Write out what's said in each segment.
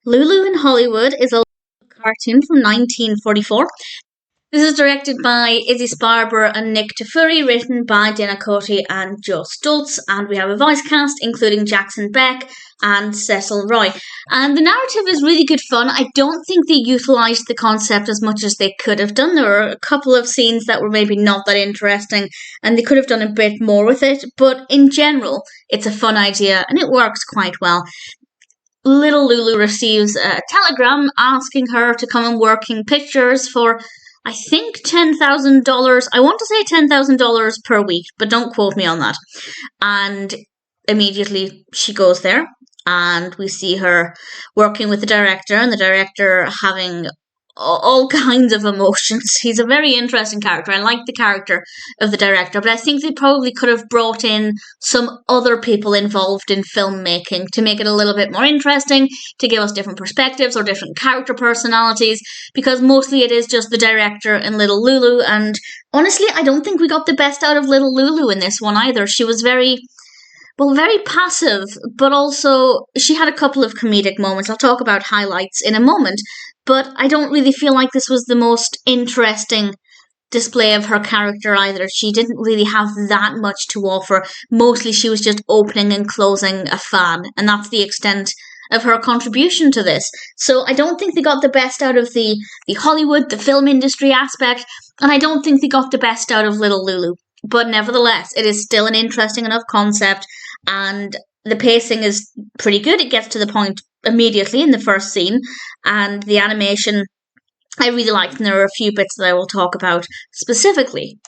Lulu in Hollywood is a cartoon from 1944. This is directed by Izzy Sparber and Nick Tafuri, written by Dana Coty and Joe Stultz, and we have a voice cast including Jackson Beck and Cecil Roy. And the narrative is really good fun. I don't think they utilised the concept as much as they could have done. There were a couple of scenes that were maybe not that interesting, and they could have done a bit more with it, but in general, it's a fun idea and it works quite well. Little Lulu receives a telegram asking her to come and work in pictures for, I think, $10,000. I want to say $10,000 per week, but don't quote me on that. And immediately she goes there, and we see her working with the director, and the director having all kinds of emotions. He's a very interesting character. I like the character of the director, but I think they probably could have brought in some other people involved in filmmaking to make it a little bit more interesting, to give us different perspectives or different character personalities, because mostly it is just the director and little Lulu, and honestly, I don't think we got the best out of little Lulu in this one either. She was very passive, but also she had a couple of comedic moments. I'll talk about highlights in a moment, but I don't really feel like this was the most interesting display of her character either. She didn't really have that much to offer. Mostly she was just opening and closing a fan, and that's the extent of her contribution to this. So I don't think they got the best out of the Hollywood, the film industry aspect, and I don't think they got the best out of little Lulu. But nevertheless, it is still an interesting enough concept, and the pacing is pretty good. It gets to the point immediately in the first scene, and the animation I really liked, and there are a few bits that I will talk about specifically.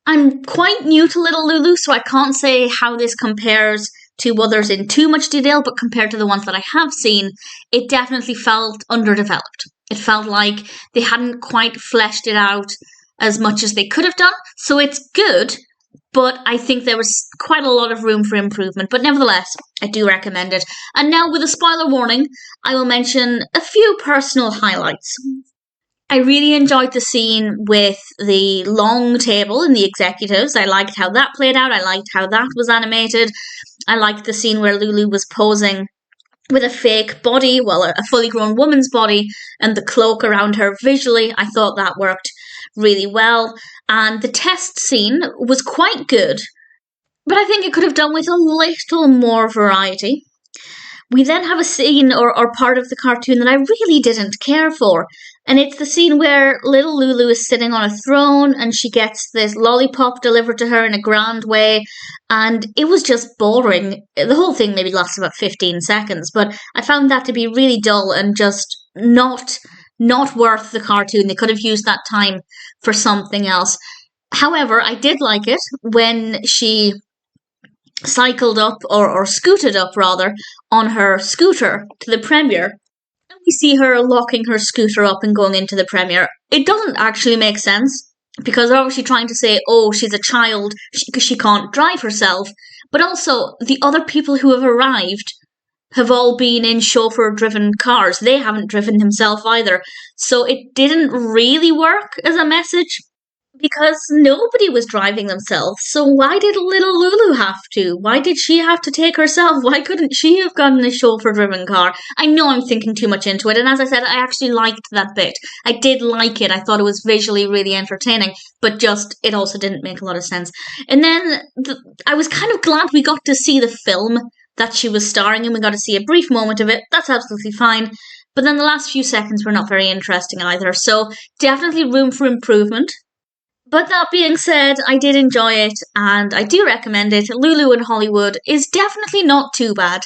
I'm quite new to Little Lulu, so I can't say how this compares to others in too much detail, but compared to the ones that I have seen, it definitely felt underdeveloped. It felt like they hadn't quite fleshed it out as much as they could have done, so it's good, but I think there was quite a lot of room for improvement. But nevertheless, I do recommend it. And now, with a spoiler warning, I will mention a few personal highlights. I really enjoyed the scene with the long table and the executives. I liked how that played out. I liked how that was animated. I liked the scene where Lulu was posing with a fake body, well, a fully grown woman's body, and the cloak around her visually. I thought that worked really well. And the test scene was quite good, but I think it could have done with a little more variety. We then have a scene or part of the cartoon that I really didn't care for, and it's the scene where little Lulu is sitting on a throne and she gets this lollipop delivered to her in a grand way, and it was just boring. The whole thing maybe lasted about 15 seconds, but I found that to be really dull and just not worth the cartoon. They could have used that time for something else. However, I did like it when she cycled up, or scooted up rather, on her scooter to the premiere. And we see her locking her scooter up and going into the premiere. It doesn't actually make sense, because they're obviously trying to say, oh, she's a child because she can't drive herself. But also, the other people who have arrived have all been in chauffeur-driven cars. They haven't driven themselves either. So it didn't really work as a message, because nobody was driving themselves. So why did little Lulu have to? Why did she have to take herself? Why couldn't she have gotten a chauffeur-driven car? I know I'm thinking too much into it, and as I said, I actually liked that bit. I did like it. I thought it was visually really entertaining, but just, it also didn't make a lot of sense. And then I was kind of glad we got to see the film that she was starring in. We got to see a brief moment of it. That's absolutely fine. But then the last few seconds were not very interesting either. So definitely room for improvement. But that being said, I did enjoy it, and I do recommend it. Lulu in Hollywood is definitely not too bad.